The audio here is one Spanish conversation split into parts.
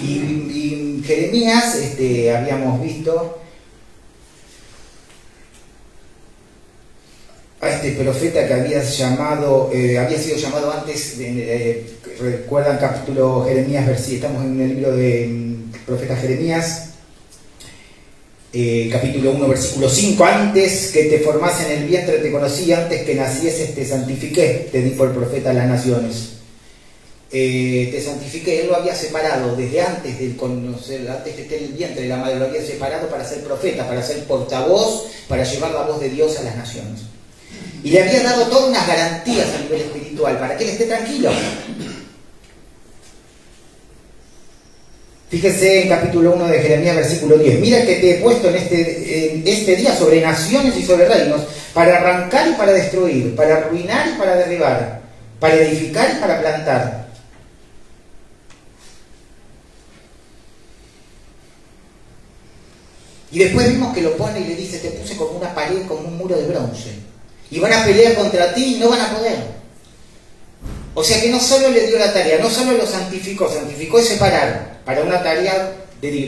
Y Jeremías, habíamos visto a este profeta que había sido llamado antes, recuerdan capítulo Jeremías, estamos en el libro de profeta Jeremías, capítulo 1, versículo 5, antes que te formase en el vientre te conocí, antes que nacieses te santifiqué, te dijo el profeta a las naciones. Te santifiqué, él lo había separado desde antes de conocer, antes que esté en el vientre de la madre, lo había separado para ser profeta, para ser portavoz, para llevar la voz de Dios a las naciones. Y le había dado todas unas garantías a nivel espiritual, para que él esté tranquilo. Fíjese en capítulo 1 de Jeremías, versículo 10. Mira que te he puesto en este día sobre naciones y sobre reinos, para arrancar y para destruir, para arruinar y para derribar, para edificar y para plantar. Y después vimos que lo pone y le dice, te puse como una pared, como un muro de bronce. Y van a pelear contra ti y no van a poder. O sea que no solo le dio la tarea, no solo lo santificó y separar para una tarea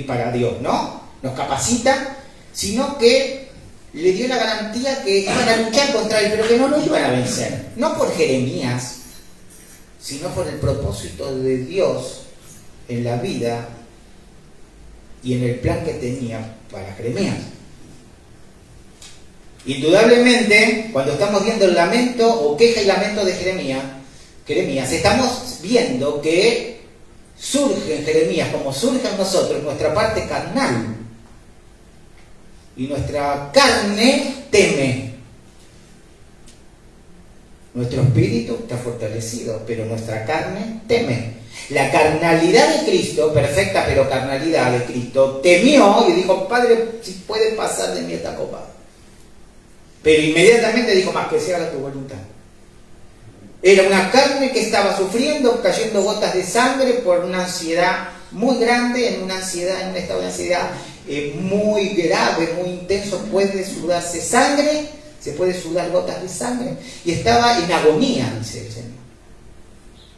para Dios, ¿no? Nos capacita, sino que le dio la garantía que iban a luchar contra él, pero que no lo iban a vencer. No por Jeremías, sino por el propósito de Dios en la vida y en el plan que tenía para Jeremías. Indudablemente, cuando estamos viendo el lamento o queja y lamento de Jeremías, estamos viendo que surge en Jeremías, como surge en nosotros, nuestra parte carnal. Y nuestra carne teme. Nuestro espíritu está fortalecido, pero nuestra carne teme. La carnalidad de Cristo, perfecta pero carnalidad de Cristo, temió y dijo, Padre, si puede pasar de mí esta copa. Pero inmediatamente dijo, más que se haga tu voluntad. Era una carne que estaba sufriendo, cayendo gotas de sangre por una ansiedad muy grande, en un estado de ansiedad muy grave, muy intenso. Puede sudarse sangre, se puede sudar gotas de sangre, y estaba en agonía, dice el Señor,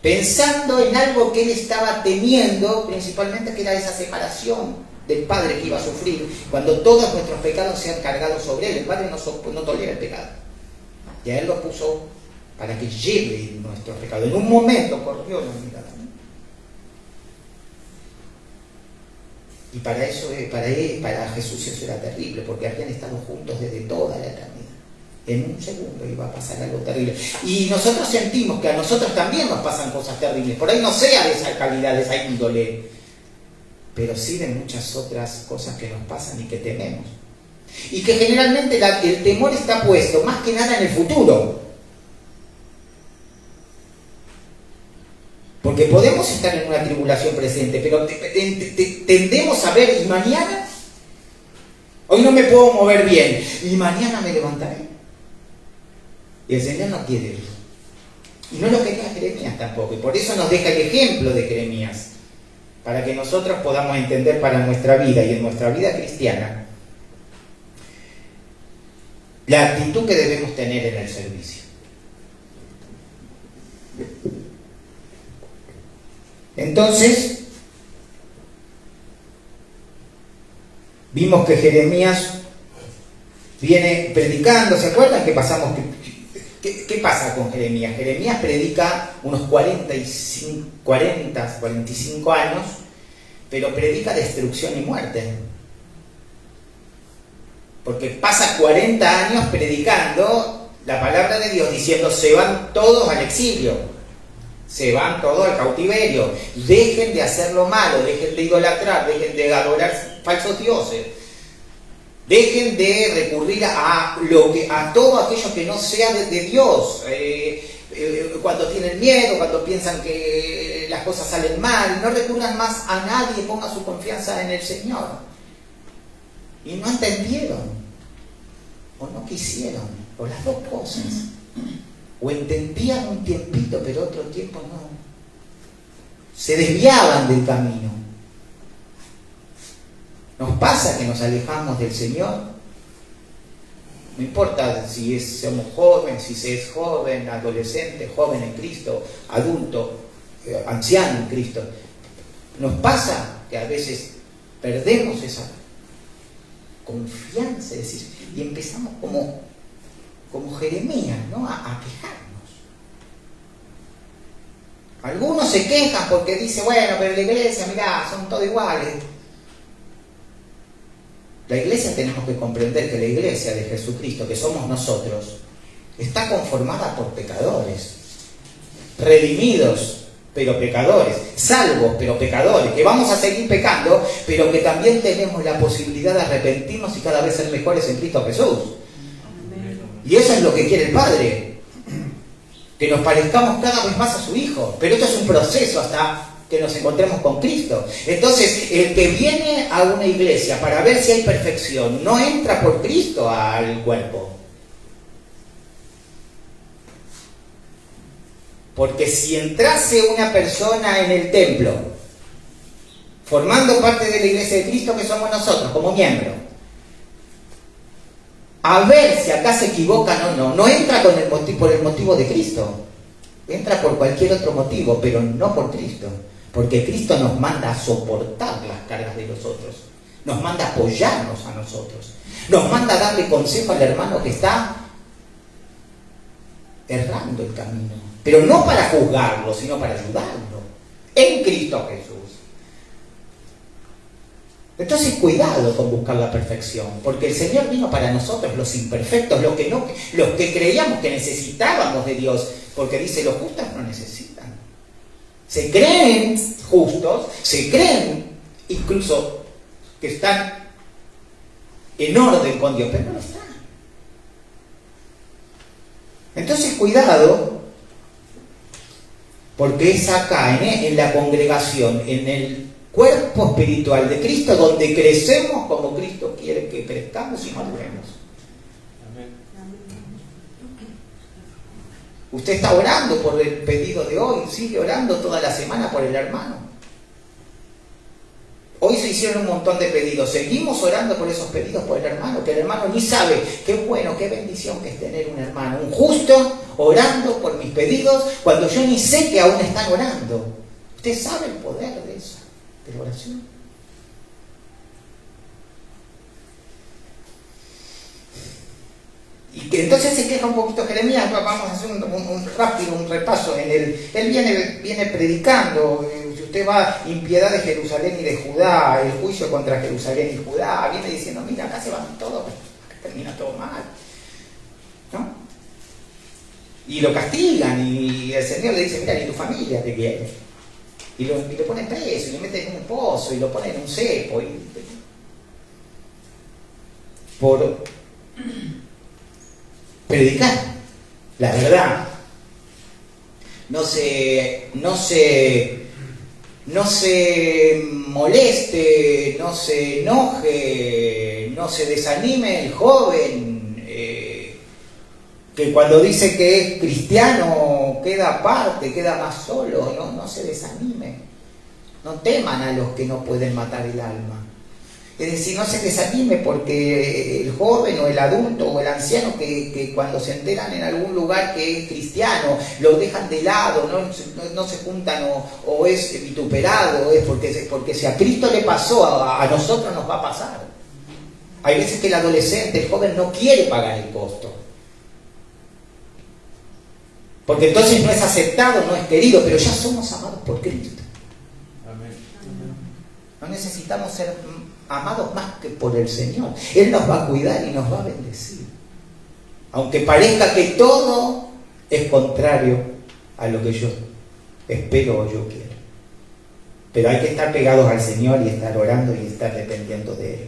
pensando en algo que él estaba temiendo, principalmente, que era esa separación del Padre que iba a sufrir cuando todos nuestros pecados sean cargados sobre él. El Padre no tolera el pecado, y a él lo puso para que lleve nuestros pecados. En un momento corrió la mirada, ¿no? Y para Jesús eso era terrible, porque habían estado juntos desde toda la eternidad. En un segundo iba a pasar algo terrible. Y nosotros sentimos que a nosotros también nos pasan cosas terribles. Por ahí no sea de esa calidad, de esa índole, pero sí de muchas otras cosas que nos pasan y que tememos. Y que generalmente el temor está puesto más que nada en el futuro. Porque podemos estar en una tribulación presente, pero tendemos a ver, ¿y mañana? Hoy no me puedo mover bien, ¿y mañana me levantaré? Y el Señor no quiere eso. Y no lo quería Jeremías tampoco. Y por eso nos deja el ejemplo de Jeremías, para que nosotros podamos entender para nuestra vida y en nuestra vida cristiana la actitud que debemos tener en el servicio. Entonces, vimos que Jeremías viene predicando. ¿Se acuerdan que pasamos? ¿Qué pasa con Jeremías? Jeremías predica unos 45 años, pero predica destrucción y muerte. Porque pasa 40 años predicando la palabra de Dios, diciendo, se van todos al exilio. Se van todos al cautiverio. Dejen de hacer lo malo, dejen de idolatrar, dejen de adorar falsos dioses. Dejen de recurrir a todo aquello que no sea de Dios. Cuando tienen miedo, cuando piensan que las cosas salen mal, no recurran más a nadie, pongan su confianza en el Señor. Y no entendieron, o no quisieron, o las dos cosas. O entendían un tiempito, pero otro tiempo no. Se desviaban del camino. Nos pasa que nos alejamos del Señor. No importa si somos jóvenes, si se es joven, adolescente, joven en Cristo, adulto, anciano en Cristo. Nos pasa que a veces perdemos esa confianza, es decir, y empezamos como Jeremías, ¿no? a quejarnos. Algunos se quejan porque dicen, bueno, pero la iglesia, mirá, son todos iguales. La iglesia, tenemos que comprender que la iglesia de Jesucristo, que somos nosotros, está conformada por pecadores, redimidos, pero pecadores, salvos, pero pecadores, que vamos a seguir pecando, pero que también tenemos la posibilidad de arrepentirnos y cada vez ser mejores en Cristo Jesús. Y eso es lo que quiere el Padre, que nos parezcamos cada vez más a su Hijo. Pero esto es un proceso hasta que nos encontremos con Cristo. Entonces, el que viene a una iglesia para ver si hay perfección, no entra por Cristo al cuerpo. Porque si entrase una persona en el templo, formando parte de la iglesia de Cristo que somos nosotros, como miembros, a ver si acá se equivocan o no entra por el motivo de Cristo, entra por cualquier otro motivo, pero no por Cristo, porque Cristo nos manda a soportar las cargas de los otros, nos manda a apoyarnos a nosotros, nos manda a darle consejo al hermano que está errando el camino, pero no para juzgarlo, sino para ayudarlo, en Cristo Jesús. Entonces cuidado con buscar la perfección, porque el Señor vino para nosotros, los imperfectos, los que creíamos que necesitábamos de Dios, porque dice, los justos no necesitan. Se creen justos, se creen incluso que están en orden con Dios, pero no lo están. Entonces cuidado, porque es acá, en la congregación, en el cuerpo espiritual de Cristo, donde crecemos como Cristo quiere que crezcamos y maduremos. Usted está orando por el pedido de hoy, sigue orando toda la semana por el hermano. Hoy se hicieron un montón de pedidos, seguimos orando por esos pedidos por el hermano, que el hermano ni sabe. Qué bueno, qué bendición que es tener un hermano, un justo, orando por mis pedidos, cuando yo ni sé que aún están orando. Usted sabe el poder de eso, de la oración. Y que entonces se queja un poquito Jeremías. Vamos a hacer un repaso. Él viene predicando. Si usted va, impiedad de Jerusalén y de Judá, el juicio contra Jerusalén y Judá, viene diciendo, mira, acá se van todos, termina todo mal, ¿no? Y lo castigan, y el Señor le dice, mira, ni tu familia te quiere. Y lo ponen preso, y lo meten en un pozo, y lo ponen en un cepo. Por predicar la verdad. No se moleste, no se enoje, no se desanime el joven que cuando dice que es cristiano queda aparte, queda más solo. No se desanime. No teman a los que no pueden matar el alma. Es decir, no se desanime porque el joven o el adulto o el anciano que cuando se enteran en algún lugar que es cristiano, lo dejan de lado, no se juntan o es vituperado, es porque si a Cristo le pasó, a nosotros nos va a pasar. Hay veces que el adolescente, el joven, no quiere pagar el costo. Porque entonces no es aceptado, no es querido, pero ya somos amados por Cristo. No necesitamos ser amados más que por el Señor. Él nos va a cuidar y nos va a bendecir. Aunque parezca que todo es contrario a lo que yo espero o yo quiero. Pero hay que estar pegados al Señor y estar orando y estar dependiendo de Él.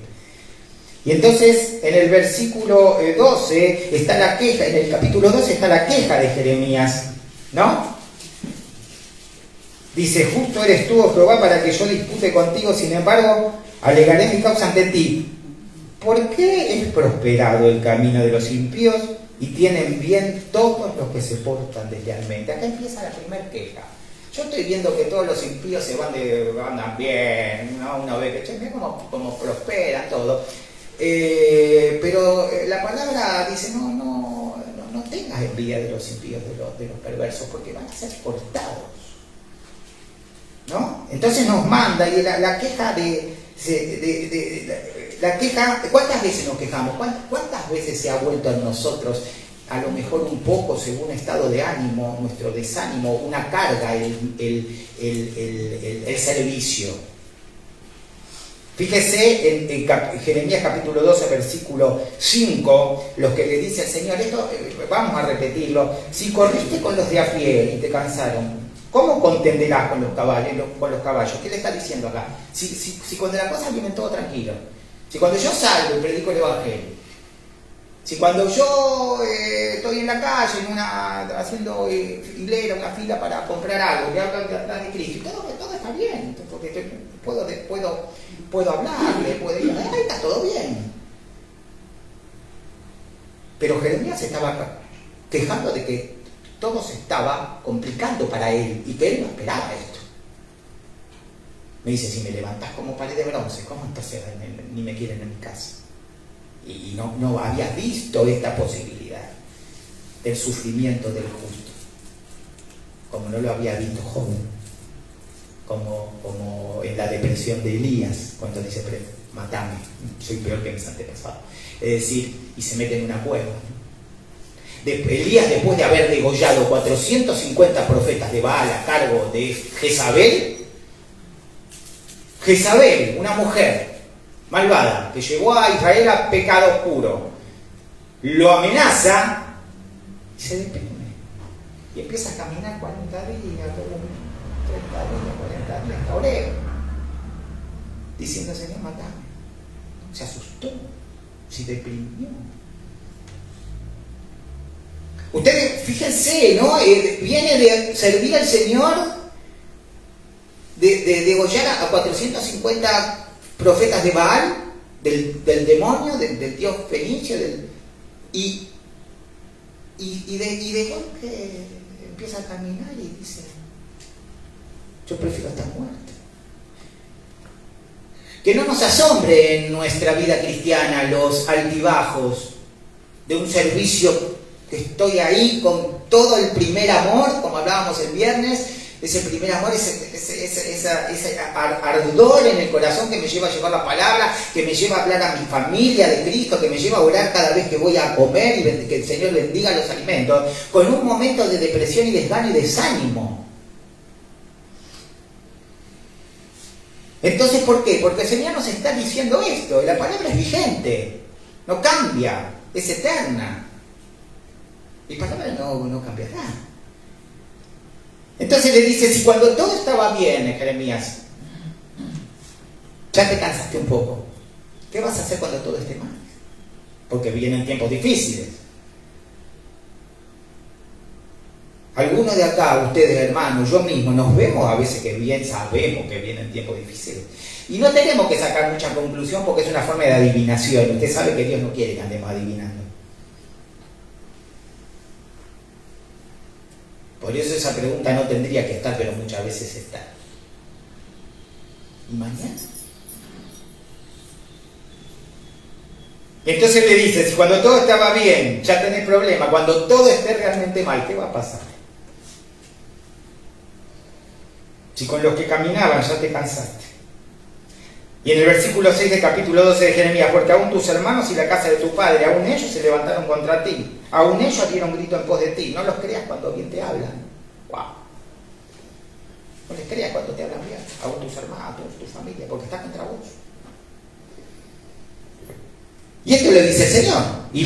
Y entonces en el versículo 12 está la queja, en el capítulo 12 está la queja de Jeremías, ¿no? Dice, justo eres tú, oh Jehová, para que yo dispute contigo, sin embargo, alegaré mi causa ante ti. ¿Por qué es prosperado el camino de los impíos y tienen bien todos los que se portan deslealmente? Acá empieza la primera queja. Yo estoy viendo que todos los impíos se andan bien, ¿no? Uno ve que mira cómo prosperan todo. Pero la palabra dice, no tengas envidia de los impíos, de los perversos, porque van a ser cortados, ¿no? Entonces nos manda, y la queja la queja, ¿cuántas veces nos quejamos? ¿Cuántas veces se ha vuelto en nosotros, a lo mejor un poco según estado de ánimo, nuestro desánimo, una carga, el servicio? Fíjese en Jeremías capítulo 12, versículo 5, lo que le dice el Señor. Esto vamos a repetirlo. Si corriste con los de a pie y te cansaron, ¿cómo contenderás con los caballos? ¿Qué le está diciendo acá? Si cuando las cosas vienen todo tranquilo, si cuando yo salgo y predico el Evangelio, si cuando yo estoy en la calle haciendo hilera, una fila para comprar algo, que habla de Cristo, y todo está bien, porque puedo hablarle, ahí está todo bien. Pero Jeremías estaba quejando de que todo se estaba complicando para él y que él no esperaba esto. Me dice, si me levantás como pared de bronce, ¿cómo entonces ni me quieren en mi casa? Y no había visto esta posibilidad del sufrimiento del justo, como no lo había visto Job, como en la depresión de Elías, cuando dice, matame, soy peor que mis antepasados. Es decir, y se mete en una cueva. Elías, después de haber degollado 450 profetas de Baal a cargo de Jezabel, una mujer malvada que llevó a Israel a pecado oscuro, lo amenaza y se deprime y empieza a caminar 40 días, 30 días, 40 días, oreo, diciendo, Señor, matame. Se asustó, se deprimió. Ustedes fíjense, ¿no? Viene de servir al Señor, de degollar a 450 profetas de Baal, del demonio, del dios fenicio, y de golpe empieza a caminar y dice, yo prefiero estar muerto. Que no nos asombre en nuestra vida cristiana los altibajos de un servicio que estoy ahí con todo el primer amor, como hablábamos el viernes, ese primer amor, ese ardor en el corazón que me lleva a llevar la palabra, que me lleva a hablar a mi familia de Cristo, que me lleva a orar cada vez que voy a comer y que el Señor bendiga los alimentos, con un momento de depresión y desgano y desánimo. Entonces, ¿por qué? Porque el Señor nos está diciendo esto, la palabra es vigente, no cambia, es eterna. Mi palabra no cambiará. Entonces le dice, si cuando todo estaba bien, Jeremías, ya te cansaste un poco, ¿qué vas a hacer cuando todo esté mal? Porque vienen tiempos difíciles. Algunos de acá, ustedes hermanos, yo mismo, nos vemos a veces que bien sabemos que vienen tiempos difíciles. Y no tenemos que sacar mucha conclusión porque es una forma de adivinación. Usted sabe que Dios no quiere que andemos adivinando. Por eso esa pregunta no tendría que estar, pero muchas veces está. ¿Y mañana? Y entonces le dice, si cuando todo estaba bien, ya tenés problema, cuando todo esté realmente mal, ¿qué va a pasar? Si con los que caminaban ya te cansaste. Y en el versículo 6 del capítulo 12 de Jeremías, porque aún tus hermanos y la casa de tu padre, aún ellos se levantaron contra ti, aún ellos dieron grito en pos de ti. No los creas cuando bien te hablan. Wow. No les creas cuando te hablan bien, aún tus hermanos, tu familia, porque está contra vos. Y esto le dice el Señor, y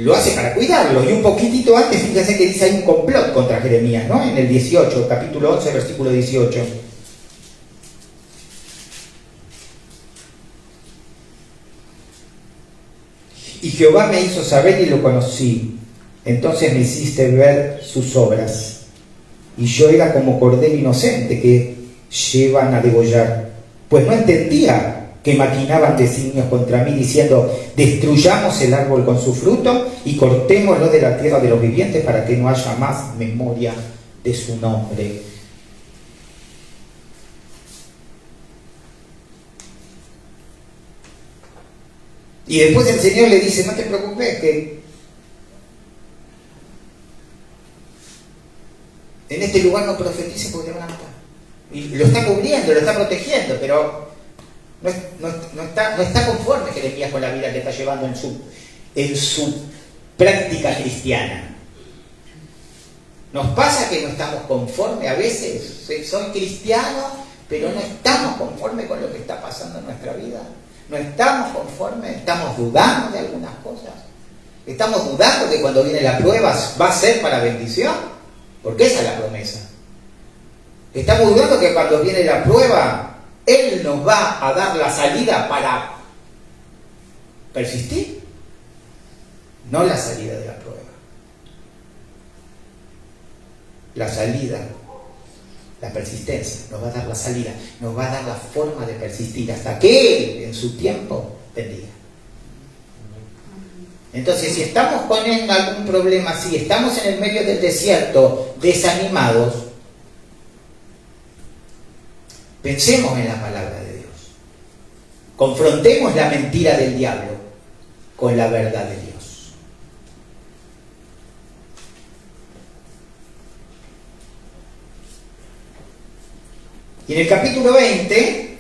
lo hace para cuidarlo. Y un poquitito antes, fíjense que dice hay un complot contra Jeremías, ¿no? En el 18, capítulo 11, versículo 18. Y Jehová me hizo saber y lo conocí. Entonces me hiciste ver sus obras. Y yo era como cordero inocente que llevan a degollar. Pues no entendía que maquinaban designios contra mí, diciendo, destruyamos el árbol con su fruto y cortémoslo de la tierra de los vivientes para que no haya más memoria de su nombre. Y después el Señor le dice, no te preocupes, que en este lugar no profetices porque te van a matar. Y lo está cubriendo, lo está protegiendo, pero no está conforme Jeremías con la vida que está llevando en su práctica cristiana. Nos pasa que no estamos conformes a veces. Soy cristiano, pero no estamos conformes con lo que está pasando en nuestra vida. No estamos conformes, estamos dudando de algunas cosas. Estamos dudando que cuando viene la prueba va a ser para bendición, porque esa es la promesa. Estamos dudando que cuando viene la prueba, Él nos va a dar la salida para persistir, no la salida de la prueba. La salida, la persistencia, nos va a dar la salida, nos va a dar la forma de persistir hasta que Él, en su tiempo, bendiga. Entonces, si estamos con algún problema así, estamos en el medio del desierto, desanimados, pensemos en la palabra de Dios. Confrontemos la mentira del diablo con la verdad de Dios. Y en el capítulo 20,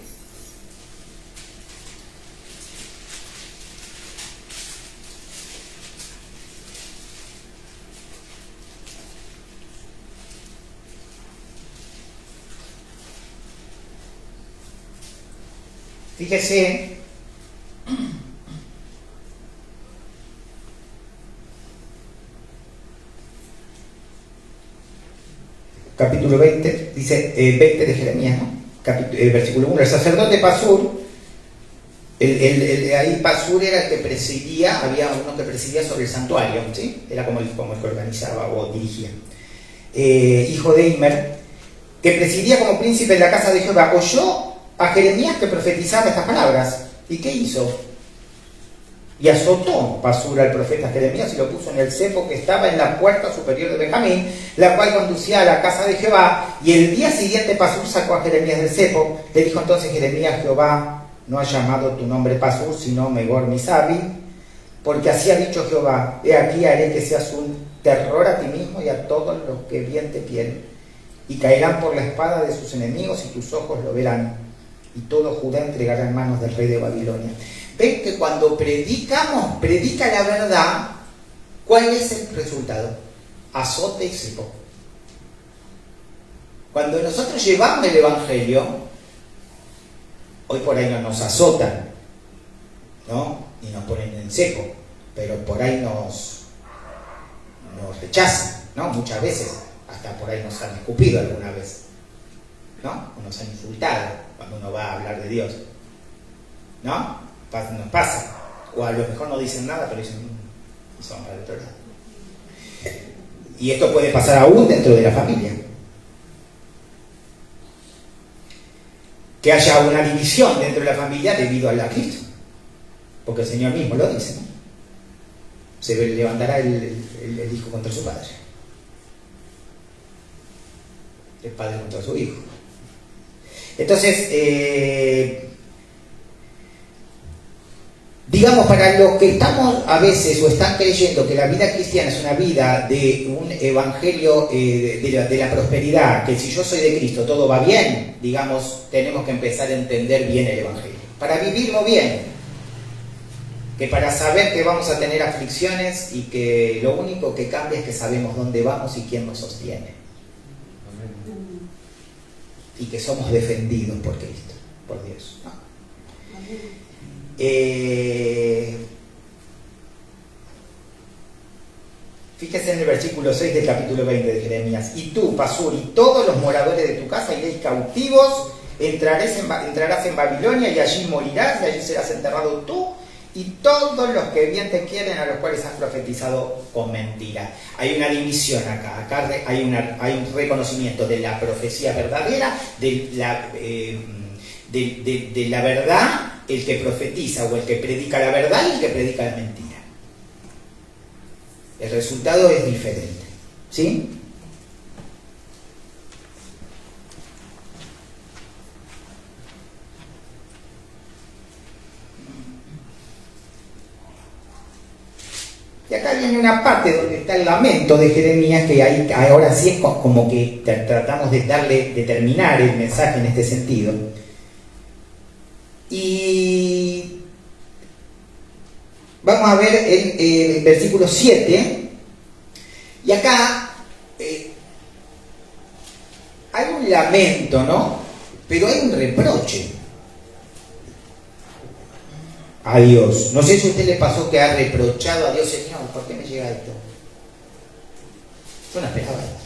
fíjese, capítulo 20, dice 20 de Jeremías, ¿no? Versículo 1, el sacerdote Pasur, ahí Pasur era el que presidía, había uno que presidía sobre el santuario, ¿sí? Era como el que organizaba o dirigía. Hijo de Immer, que presidía como príncipe en la casa de Jehová, oyó a Jeremías que profetizaba estas palabras. ¿Y qué hizo? Y azotó Pasur al profeta Jeremías y lo puso en el cepo que estaba en la puerta superior de Benjamín, la cual conducía a la casa de Jehová. Y el día siguiente Pasur sacó a Jeremías del cepo. Le dijo entonces Jeremías: Jehová no ha llamado tu nombre Pasur, sino Megor Misabi, porque así ha dicho Jehová: he aquí haré que seas un terror a ti mismo y a todos los que bien te quieren, y caerán por la espada de sus enemigos y tus ojos lo verán, y todo Judá entregará en manos del rey de Babilonia. Ven que cuando predica la verdad, ¿cuál es el resultado? Azote y cepo. Cuando nosotros llevamos el evangelio, hoy por ahí no nos azotan, ¿no? Y nos ponen en cepo, pero por ahí nos rechazan, ¿no? Muchas veces, hasta por ahí nos han escupido alguna vez, ¿no? O nos han insultado cuando uno va a hablar de Dios, ¿no? Nos pasa, o a lo mejor no dicen nada, pero dicen y son para el otro lado. Y esto puede pasar aún dentro de la familia, que haya una división dentro de la familia debido a la Cristo, porque el Señor mismo lo dice, ¿no? Se levantará el hijo contra su padre, el padre contra su hijo. Entonces, digamos, para los que estamos a veces o están creyendo que la vida cristiana es una vida de un evangelio de la prosperidad, que si yo soy de Cristo todo va bien, digamos, tenemos que empezar a entender bien el evangelio, para vivirlo bien, que para saber que vamos a tener aflicciones y que lo único que cambia es que sabemos dónde vamos y quién nos sostiene. Y que somos defendidos por Cristo, por Dios, ¿no? Fíjese en el versículo 6 del capítulo 20 de Jeremías: y tú, Pasur, y todos los moradores de tu casa iréis cautivos, entrarás en Babilonia y allí morirás, y allí serás enterrado tú y todos los que bien te quieren, a los cuales has profetizado con mentira. Hay una división acá hay un reconocimiento de la profecía verdadera, de la verdad, el que profetiza o el que predica la verdad y el que predica la mentira. El resultado es diferente, ¿sí? Y acá viene una parte donde está el lamento de Jeremías, que ahí, ahora sí es como que tratamos de terminar el mensaje en este sentido. Y vamos a ver el versículo 7, y acá hay un lamento, ¿no? Pero hay un reproche a Dios. No sé si a usted le pasó que ha reprochado a Dios: Señor, ¿por qué me llega esto? Yo no esperaba esto.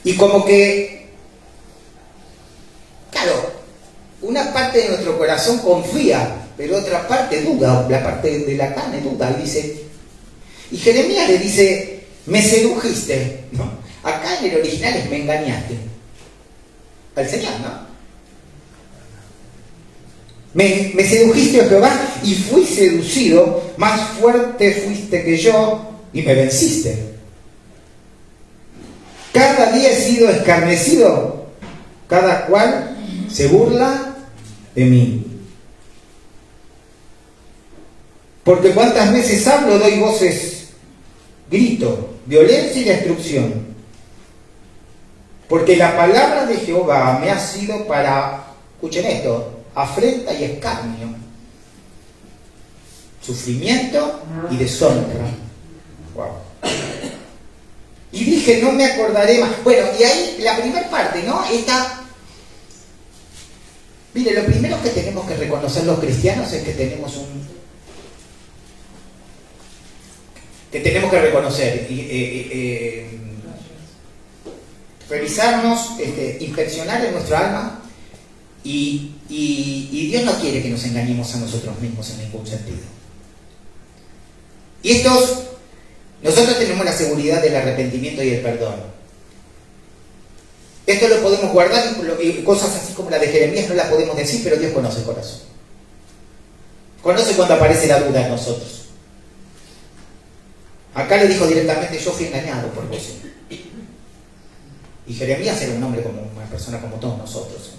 Y como que, claro, una parte de nuestro corazón confía, pero otra parte duda, la parte de la carne duda, y dice, y Jeremías le dice: me sedujiste, ¿no? Acá en el original es: me engañaste. Al Señor, ¿no? Me sedujiste, oh Jehová, y fui seducido, más fuerte fuiste que yo, y me venciste. Cada día he sido escarnecido, cada cual se burla de mí. Porque cuántas veces hablo, doy voces, grito, violencia y destrucción. Porque la palabra de Jehová me ha sido para, escuchen esto, afrenta y escarnio, sufrimiento y deshonra. Wow. Y dije: no me acordaré más. Bueno, y ahí la primera parte, ¿no? Mire, lo primero que tenemos que reconocer los cristianos es que tenemos reconocer, revisarnos, inspeccionar en nuestra alma, y Dios no quiere que nos engañemos a nosotros mismos en ningún sentido. Y nosotros tenemos la seguridad del arrepentimiento y el perdón. Esto lo podemos guardar, y cosas así como la de Jeremías no la podemos decir, pero Dios conoce el corazón. Conoce cuando aparece la duda en nosotros. Acá le dijo directamente: yo fui engañado por vos. Y Jeremías era un hombre como una persona como todos nosotros,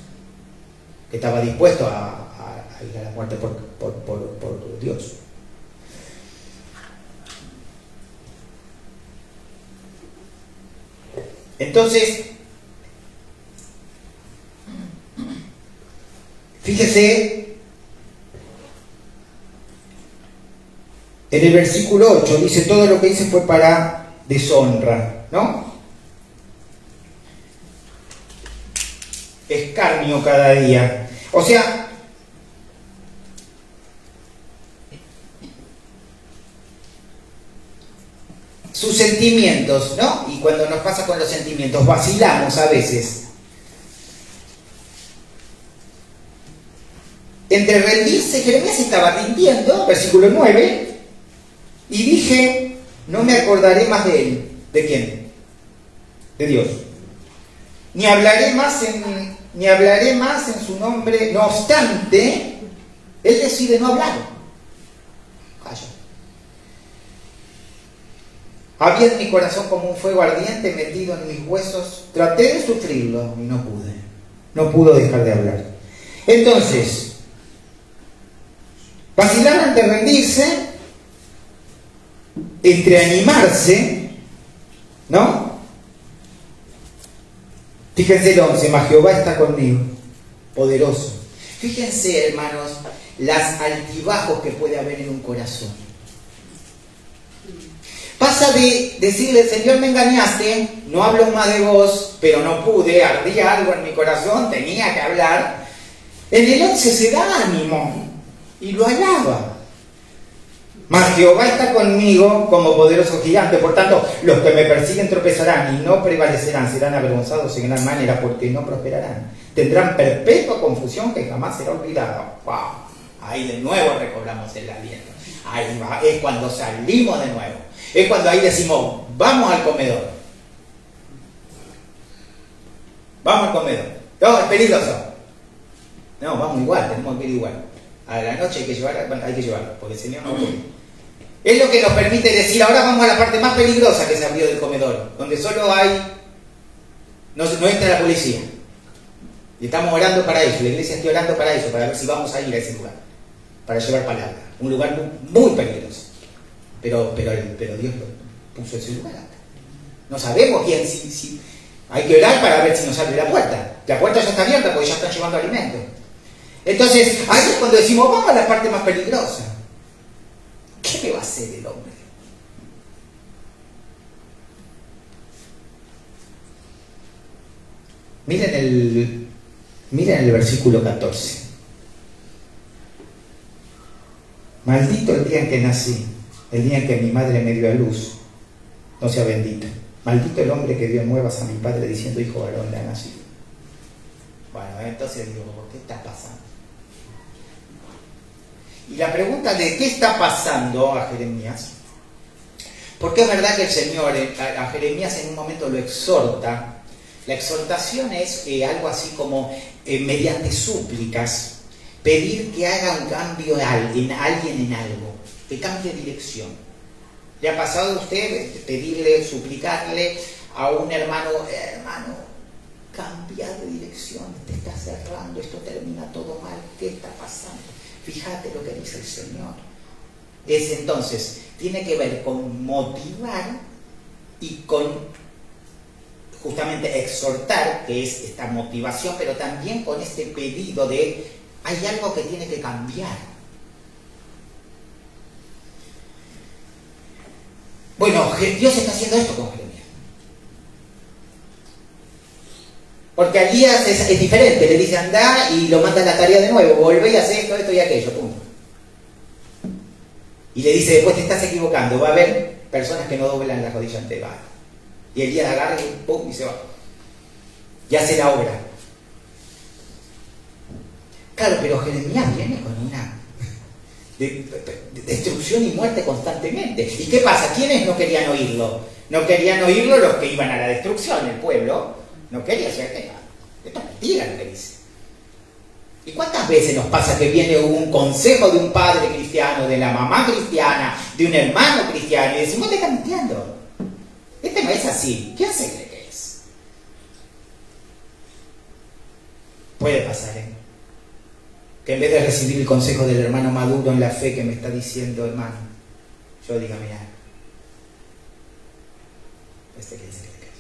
que estaba dispuesto a ir a la muerte por Dios. Entonces, fíjese, en el versículo 8 dice: todo lo que hice fue para deshonra, ¿no? Escarnio cada día. O sea, sus sentimientos, ¿no? Y cuando nos pasa con los sentimientos, vacilamos a veces. Entre rendirse, Jeremías estaba rindiendo, versículo 9, y dije: no me acordaré más de él. ¿De quién? De Dios. Ni hablaré más en su nombre. No obstante, él decide no hablar. Calla. Había en mi corazón como un fuego ardiente metido en mis huesos. Traté de sufrirlo y no pude. No pudo dejar de hablar. Entonces, vacilar ante rendirse, entre animarse, ¿no? Fíjense el 11: mas Jehová está conmigo, poderoso. Fíjense, hermanos, las altibajos que puede haber en un corazón. Pasa de decirle: Señor, me engañaste, no hablo más de vos, pero no pude, ardía algo en mi corazón, tenía que hablar. En el 11 se da ánimo y lo alaba. Mas Jehová está conmigo como poderoso gigante. Por tanto, los que me persiguen tropezarán y no prevalecerán. Serán avergonzados en gran manera, porque no prosperarán. Tendrán perpetua confusión que jamás será olvidada. ¡Wow! Ahí de nuevo recobramos el aliento. Ahí va, es cuando salimos de nuevo. Es cuando ahí decimos: vamos al comedor. Vamos al comedor. No, es peligroso. No, vamos igual, tenemos que ir igual. A la noche hay que llevarlo, porque el Señor no puede. Es lo que nos permite decir: ahora vamos a la parte más peligrosa que se abrió del comedor, donde solo no entra la policía. Y estamos orando para eso, la iglesia está orando para eso, para ver si vamos a ir a ese lugar. para llevar palabra. Un lugar muy, muy peligroso. Pero Dios lo puso en su lugar. No sabemos quién, si hay que orar para ver si nos abre la puerta. La puerta ya está abierta porque ya están llevando alimento. Entonces, ahí es cuando decimos, vamos a la parte más peligrosa. ¿Qué me va a hacer el hombre? Miren el versículo 14. Maldito el día en que nací, el día en que mi madre me dio a luz, no sea bendito. Maldito el hombre que dio nuevas a mi padre diciendo, hijo varón le ha nacido. Bueno, entonces digo, ¿qué está pasando? Y la pregunta de qué está pasando a Jeremías, porque es verdad que el Señor a Jeremías en un momento lo exhorta. La exhortación es algo así como mediante súplicas pedir que haga un cambio en alguien en algo, que cambie de dirección. ¿Le ha pasado a usted pedirle, suplicarle a un hermano, cambia de dirección, te está cerrando, esto termina todo mal, ¿qué está pasando? Fíjate lo que dice el Señor. Entonces, tiene que ver con motivar y con justamente exhortar, que es esta motivación, pero también con este pedido de hay algo que tiene que cambiar. Bueno, Dios está haciendo esto con Jeremías. Porque a Elías es diferente, le dice anda y lo manda a la tarea de nuevo, volvé y hace esto y aquello, punto. Y le dice después te estás equivocando, va a haber personas que no doblan las rodillas ante Baal. Y Elías agarra y pum, y se va. Y hace la obra. Claro, pero Jeremías viene con una de destrucción y muerte constantemente. ¿Y qué pasa? ¿Quiénes no querían oírlo? No querían oírlo los que iban a la destrucción, el pueblo. No quería hacer esto es mentira lo que dice. ¿Y cuántas veces nos pasa que viene un consejo de un padre cristiano, de la mamá cristiana, de un hermano cristiano, y decimos, te estás mintiendo? Este no es así. ¿Qué hace cree que es? Puede pasar, que en vez de recibir el consejo del hermano maduro en la fe que me está diciendo, hermano, yo diga, mira, este que dice que es.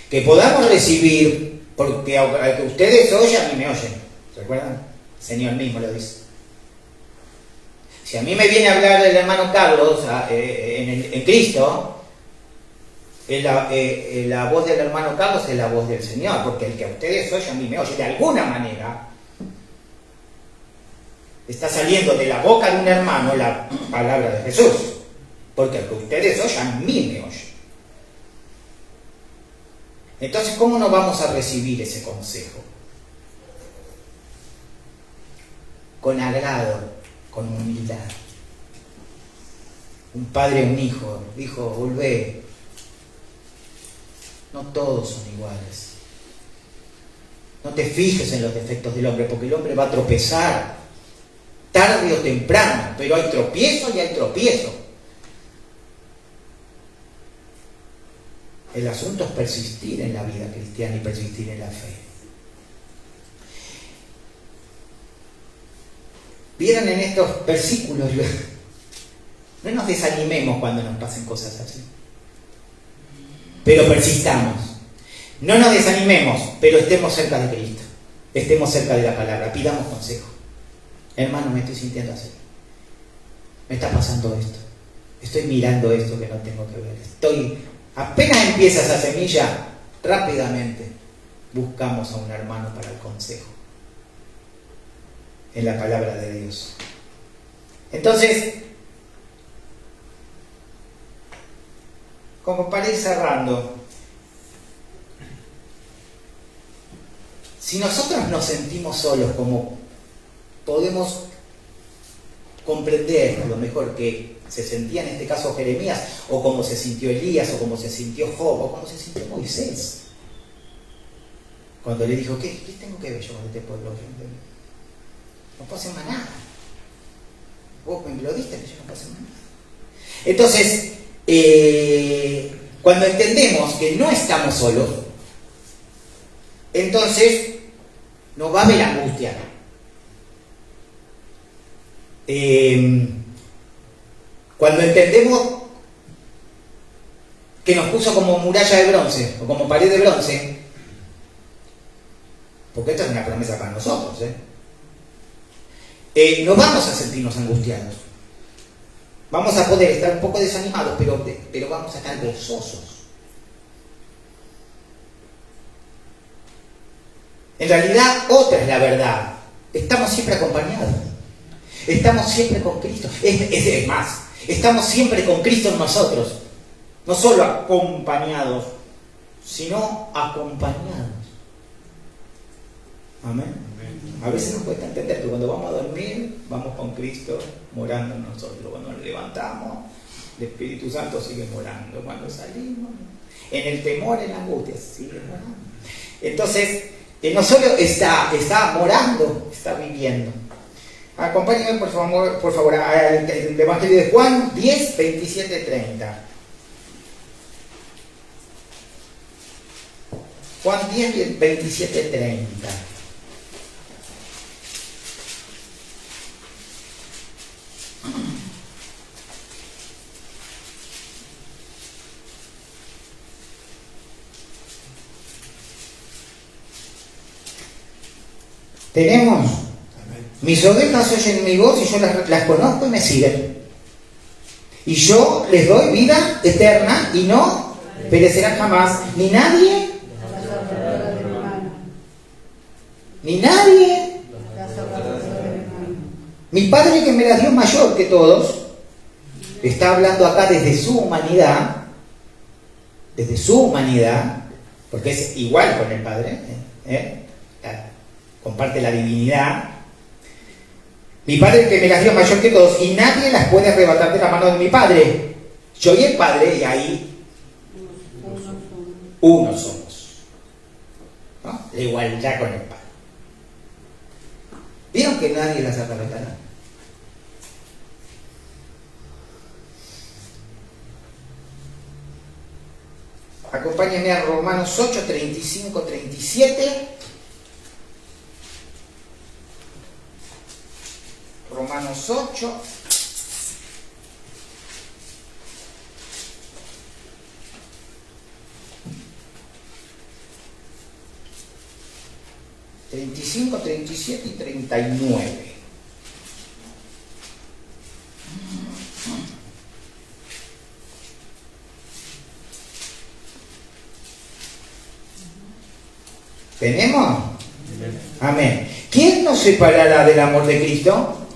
Que podamos recibir, porque aunque ustedes oyen, a mí me oyen. ¿Se acuerdan? El Señor mismo lo dice. Si a mí me viene a hablar el hermano Carlos en Cristo, la voz del hermano Carlos es la voz del Señor, porque el que a ustedes oyen, a mí me oye. De alguna manera, está saliendo de la boca de un hermano la palabra de Jesús, porque el que ustedes oyen, a mí me oye. Entonces, ¿cómo no vamos a recibir ese consejo? Con agrado, con humildad. Un padre, un hijo, volvé. No todos son iguales. No te fijes en los defectos del hombre, porque el hombre va a tropezar, tarde o temprano, pero hay tropiezo y hay tropiezo. El asunto es persistir en la vida cristiana y persistir en la fe. Vieron en estos versículos, no nos desanimemos cuando nos pasen cosas así, pero persistamos. No nos desanimemos, pero estemos cerca de Cristo, estemos cerca de la palabra, pidamos consejo. Hermano, me estoy sintiendo así, me está pasando esto, estoy mirando esto que no tengo que ver, apenas empieza esa semilla, rápidamente buscamos a un hermano para el consejo en la palabra de Dios. Entonces, como para ir cerrando, si nosotros nos sentimos solos, como podemos comprender a lo mejor que se sentía en este caso Jeremías, o como se sintió Elías, o como se sintió Job, o como se sintió Moisés, cuando le dijo, ¿qué tengo que ver yo con este pueblo? No puedo hacer más nada. Vos me lo diste, que yo no puedo hacer más nada. Entonces, cuando entendemos que no estamos solos, entonces nos va a haber angustia. Cuando entendemos que nos puso como muralla de bronce o como pared de bronce, porque esta es una promesa para nosotros, no vamos a sentirnos angustiados. Vamos a poder estar un poco desanimados, pero vamos a estar gozosos. En realidad, otra es la verdad. Estamos siempre acompañados. Estamos siempre con Cristo. Es más, estamos siempre con Cristo en nosotros. No solo acompañados, sino acompañados. Amén. A veces nos cuesta entender que cuando vamos a dormir, vamos con Cristo morando en nosotros. Cuando nos levantamos, el Espíritu Santo sigue morando. Cuando salimos, en el temor, en la angustia, sigue morando. Entonces, no solo está morando, está viviendo. Acompáñenme por favor al Evangelio de Juan 10, 27, 30. Juan 10, 27, 30. Tenemos: mis ovejas oyen mi voz y yo las conozco y me siguen. Y yo les doy vida eterna y no perecerán jamás. Ni nadie. Mi Padre que me las dio mayor que todos. Está hablando acá desde su humanidad. Desde su humanidad. Porque es igual con el Padre. Comparte la divinidad. Mi Padre que me las dio mayor que todos, y nadie las puede arrebatar de la mano de mi Padre. Yo y el Padre, y ahí uno somos, ¿no? La igualdad con el Padre. ¿Vieron que nadie las arrebatará? Acompáñenme a Romanos 8, 35, 37. Romanos 8. ...35, 37 y 39. ¿Tenemos? Amén. ¿Quién nos separará del amor de Cristo?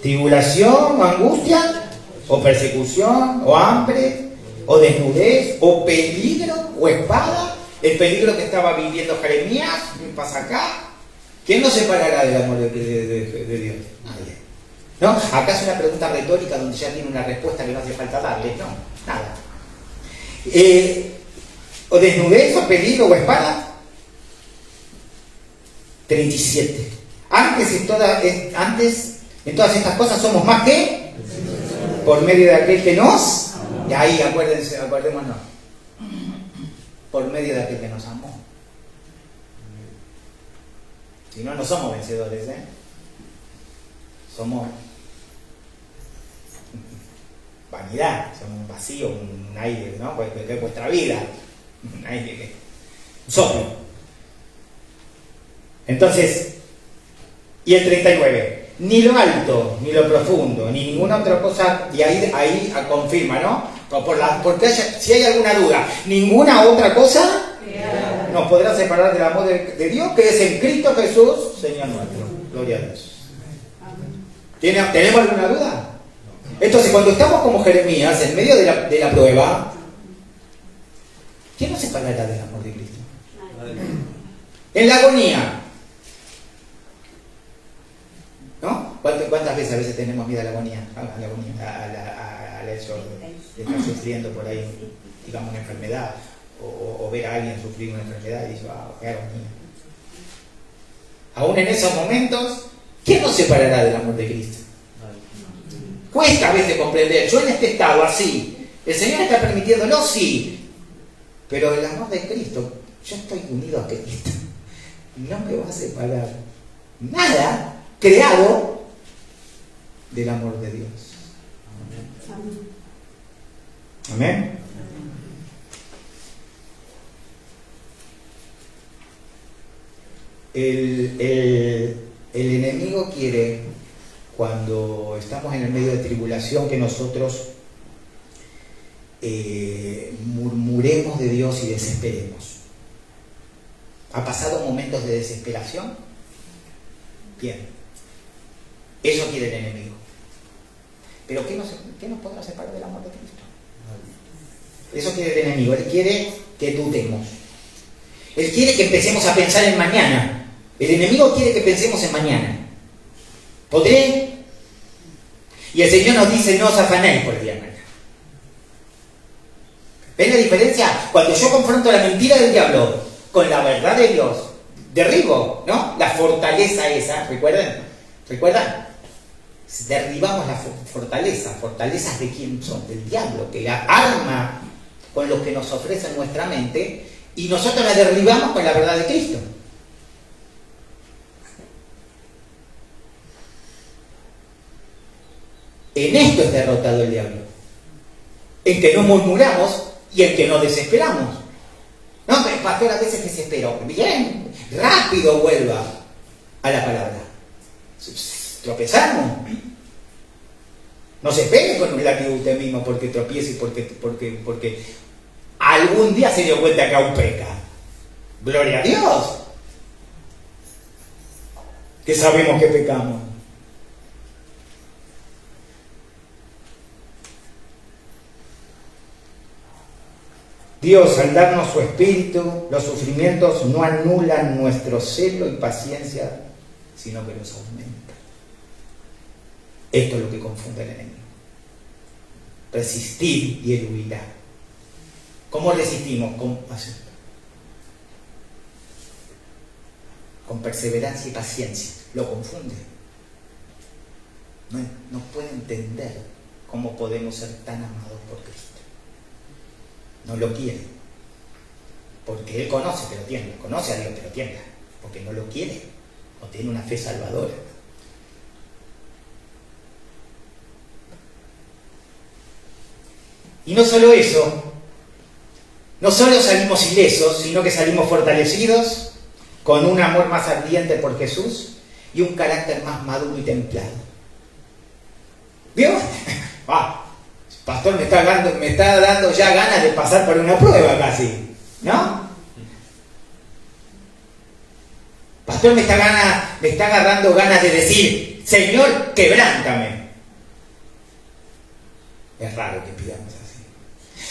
¿Tribulación o angustia? ¿O persecución? ¿O hambre? ¿O desnudez? ¿O peligro? ¿O espada? El peligro que estaba viviendo Jeremías pasa acá. ¿Quién nos separará del amor de Dios? Nadie. ¿No? Acá es una pregunta retórica donde ya tiene una respuesta que no hace falta darle. No, nada. ¿O desnudez? ¿O peligro? ¿O espada? 37. Antes en todas estas cosas somos más que por medio de aquel que nos, y ahí acordémonos, por medio de aquel que nos amó. Si no, no somos vencedores, somos vanidad, somos un vacío, un aire, ¿no? Que es vuestra vida, un aire, un soplo. Entonces, y el 39. Ni lo alto, ni lo profundo, ni ninguna otra cosa, y ahí confirma, ¿no? Porque si hay alguna duda, ninguna otra cosa nos podrá separar del amor de Dios, que es en Cristo Jesús, Señor nuestro. Gloria a Dios. ¿Tenemos alguna duda? Entonces, cuando estamos como Jeremías, en medio de la prueba, ¿quién nos separará del amor de Cristo? En la agonía, ¿no? ¿Cuántas veces a veces tenemos miedo a la agonía? Al hecho de estar sufriendo por ahí, digamos, una enfermedad, o ver a alguien sufrir una enfermedad y dice, qué agonía. Aún en esos momentos, ¿quién nos separará del amor de Cristo? Cuesta a veces comprender. Yo en este estado así, ¿el Señor está permitiéndolo? Sí. Pero el amor de Cristo, yo estoy unido a Cristo. No me va a separar nada creado del amor de Dios. Amén. El enemigo quiere, cuando estamos en el medio de tribulación, que nosotros murmuremos de Dios y desesperemos. ¿Ha pasado momentos de desesperación? Bien. Eso quiere el enemigo. Pero ¿qué nos podrá separar del amor de Cristo? Eso quiere el enemigo. Él quiere que dudemos. Él quiere que empecemos a pensar en mañana. El enemigo quiere que pensemos en mañana. ¿Podré? Y el Señor nos dice: no os afanéis por el día de mañana. ¿Ven la diferencia? Cuando yo confronto la mentira del diablo con la verdad de Dios, derribo, ¿no?, la fortaleza esa. ¿Recuerdan? Derribamos la fortalezas de quién son, del diablo, que la arma con lo que nos ofrece nuestra mente, y nosotros la derribamos con la verdad de Cristo. En esto es derrotado el diablo, en que no murmuramos y en que no desesperamos. No, pero el pastor a veces desesperó. Bien, rápido vuelva a la palabra. Tropezamos. No se pegue con un látigo usted mismo porque tropiece y porque algún día se dio cuenta que aún peca. Gloria a Dios, que sabemos que pecamos. Dios, al darnos su espíritu, los sufrimientos no anulan nuestro celo y paciencia, sino que los aumentan. Esto es lo que confunde al enemigo. Resistir y él huirá. ¿Cómo resistimos? Con perseverancia y paciencia. Lo confunde. No puede entender cómo podemos ser tan amados por Cristo. No lo quiere, porque él conoce pero tiembla, conoce a Dios pero tiembla, porque no lo quiere, o tiene una fe salvadora. Y no solo eso, no solo salimos ilesos, sino que salimos fortalecidos, con un amor más ardiente por Jesús y un carácter más maduro y templado. ¿Vio? Pastor, me está dando ya ganas de pasar por una prueba casi, ¿no? Pastor, me está agarrando ganas de decir: Señor, quebrántame. Es raro que pidamos así.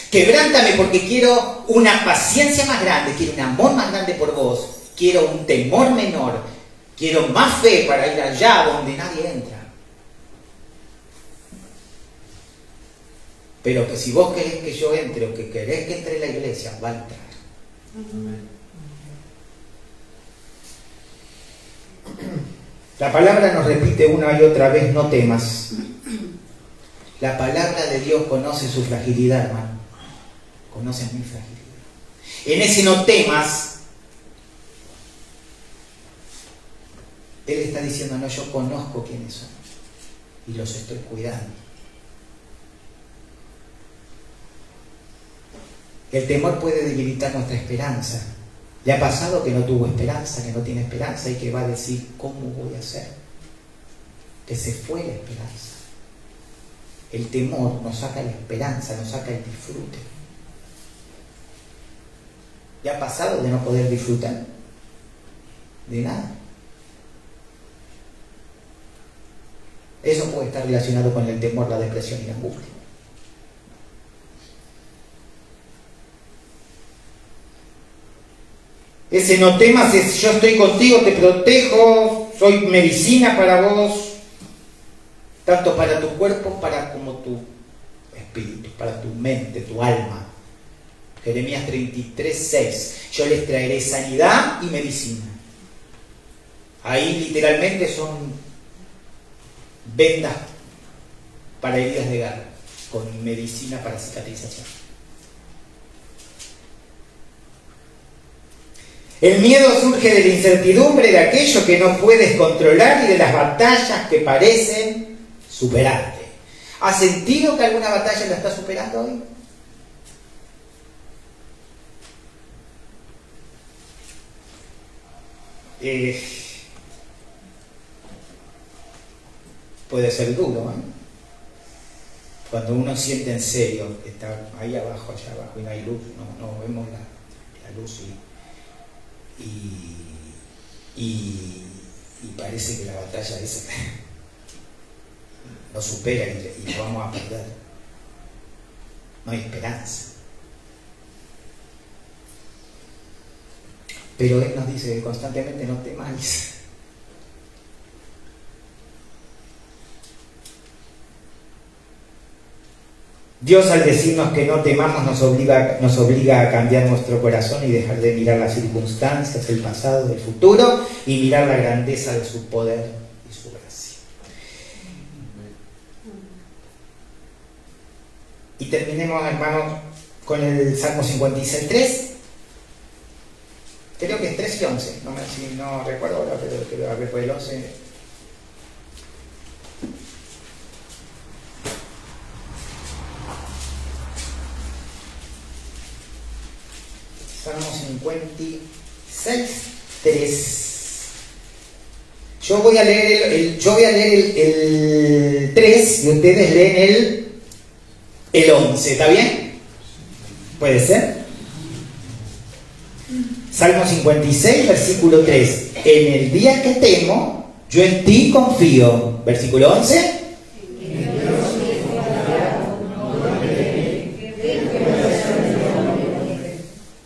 Quebrántame porque quiero una paciencia más grande, quiero un amor más grande por vos, quiero un temor menor, quiero más fe para ir allá donde nadie entra. Pero que si vos querés que yo entre o que querés que entre la iglesia, va a entrar. La palabra nos repite una y otra vez: no temas. La palabra de Dios conoce su fragilidad, hermano. Conoce mi fragilidad. En ese no temas, Él está diciendo: no, yo conozco quiénes son y los estoy cuidando. El temor puede debilitar nuestra esperanza. ¿Le ha pasado que no tuvo esperanza, que no tiene esperanza y que va a decir: ¿cómo voy a hacer? Que se fue la esperanza. El temor nos saca la esperanza, nos saca el disfrute. ¿Le ha pasado de no poder disfrutar de nada? Eso puede estar relacionado con el temor, la depresión y la angustia. Ese no temas es: yo estoy contigo, te protejo, soy medicina para vos, tanto para tu cuerpo como tu espíritu, para tu mente, tu alma. Jeremías 33:6. Yo les traeré sanidad y medicina. Ahí literalmente son vendas para heridas de guerra, con medicina para cicatrización. El miedo surge de la incertidumbre de aquello que no puedes controlar y de las batallas que parecen superarte. ¿Has sentido que alguna batalla la estás superando hoy? Puede ser duro, ¿eh? Cuando uno siente en serio que está ahí abajo, allá abajo, y no hay luz, no vemos la luz y parece que la batalla esa nos supera y la vamos a perder. No hay esperanza. Pero Él nos dice constantemente: no temáis. Dios, al decirnos que no temamos, nos obliga a cambiar nuestro corazón y dejar de mirar las circunstancias, el pasado, el futuro, y mirar la grandeza de su poder y su gracia. Y terminemos, hermanos, con el Salmo 56:3. Creo que es 3 y 11, no recuerdo ahora, pero creo que fue el 11. Salmo 56:3. Yo voy a leer el 3 y ustedes leen el 11, ¿está bien? ¿Puede ser? Salmo 56, versículo 3. En el día que temo, yo en ti confío. Versículo 11.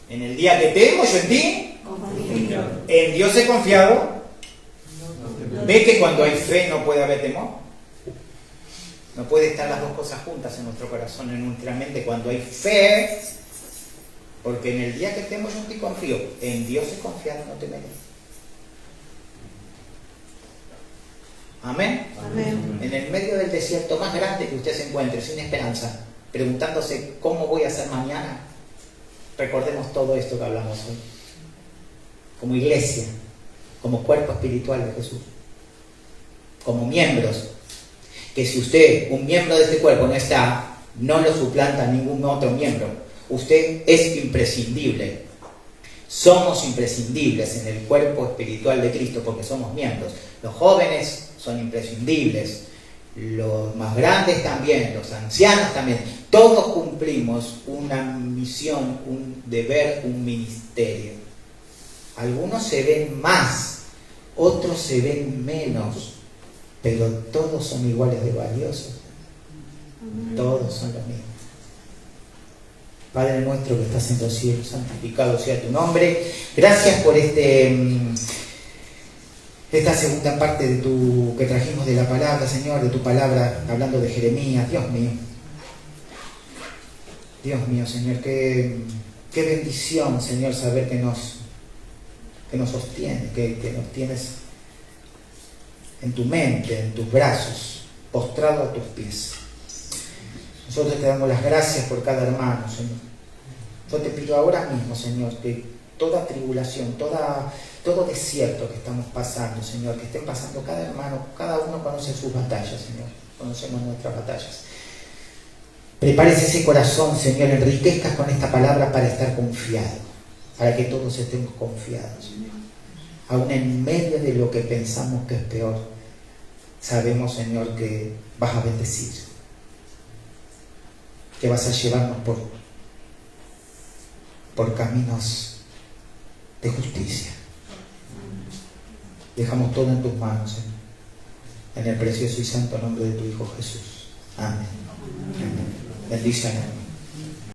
En el día que temo, yo en ti en Dios he confiado. ¿Ve que cuando hay fe no puede haber temor? No puede estar las dos cosas juntas en nuestro corazón, en nuestra mente. Cuando hay fe, porque en el día que temo, yo en ti confío. En Dios he confiado, no temeré. Amén. Amén. En el medio del desierto más grande que usted se encuentre, sin esperanza, preguntándose cómo voy a hacer mañana, recordemos todo esto que hablamos hoy. Como iglesia, como cuerpo espiritual de Jesús, como miembros, que si usted, un miembro de este cuerpo, no está, no lo suplanta ningún otro miembro. Usted es imprescindible. Somos imprescindibles en el cuerpo espiritual de Cristo porque somos miembros. Los jóvenes son imprescindibles, los más grandes también, los ancianos también. Todos cumplimos una misión, un deber, un ministerio. Algunos se ven más, otros se ven menos, pero todos son iguales de valiosos. Todos son los mismos. Padre nuestro que estás en los cielos, santificado sea tu nombre. Gracias por esta segunda parte que trajimos de la palabra, Señor, de tu palabra, hablando de Jeremías. Dios mío, Señor, qué bendición, Señor, saber que nos sostiene, que nos tienes en tu mente, en tus brazos, postrado a tus pies. Nosotros te damos las gracias por cada hermano, Señor. Yo te pido ahora mismo, Señor, que toda tribulación, todo desierto que estamos pasando, Señor, que estén pasando cada hermano, cada uno conoce sus batallas, Señor. Conocemos nuestras batallas. Prepares ese corazón, Señor, enriquezcas con esta palabra para estar confiado, para que todos estemos confiados, Señor. Aún en medio de lo que pensamos que es peor, sabemos, Señor, que vas a bendecir, que vas a llevarnos por caminos de justicia. Dejamos todo en tus manos, Señor, en el precioso y santo nombre de tu Hijo Jesús. Amén. Amén. Bendición.